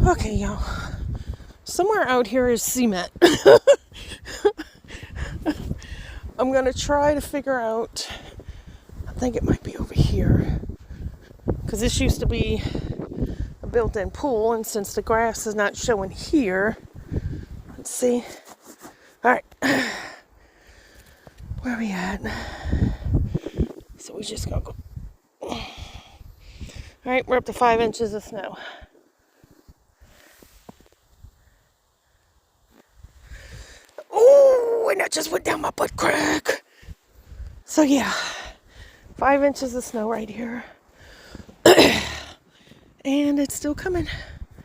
Okay, y'all. Somewhere out here is cement. I'm going to try to figure out, I think it might be over here. Because this used to be a built-in pool, and since the grass is not showing here, let's see. All right. Where are we at? So we just going to go. All right, we're up to 5 inches of snow. Oh, and that just went down my butt crack. So yeah, 5 inches of snow right here. And it's still coming.